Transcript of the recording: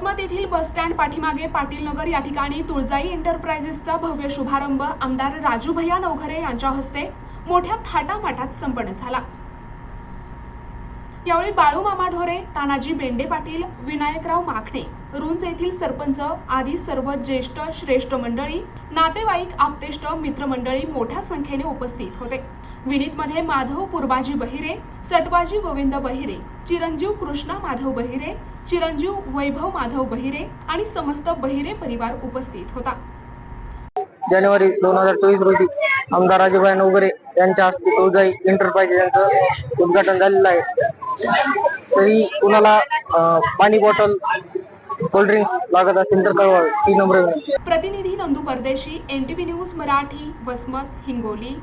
वसमत येथील bus stand पाठीमागे पाटील नगर या ठिकाणी तुळजाई एंटरप्राइजेसचा भव्य शुभारंभ आमदार राजू भैया नवघरे यांच्या हस्ते मोठ्या थाटामाटात संपन्न झाला। यावेळी बाळू मामा ढोरे, तानाजी बेंडे पाटील, विनायकराव माखणे, रुंज येथील सरपंच आदी सर्व ज्येष्ठ श्रेष्ठ मंडळी, नातेवाईक, आप्तेष्ट, मित्रमंडळी मोठ्या संख्येने उपस्थित होते। विनीतमध्ये माधव पुरबाजी बहिरे, सटवाजी गोविंद बहिरे, चिरंजीव कृष्णा माधव बहिरे, चिरंजीव वैभव माधव बहिरे आणि समस्त बहिरे परिवार उपस्थित होता। जानेवारी 2024 रोजी आमदार राजूभाई नवघरे यांच्या हस्ते तुळजाई एंटरप्राइज यांचं उद्घाटन झालेलं आहे। तरी कुणाला पाणी बॉटल, कोल्ड ड्रिंक्स लागत असेल तर कळवा 3 नंबर। प्रतिनिधी नंदू परदेशी, NTV न्यूज मराठी, वसमत, हिंगोली।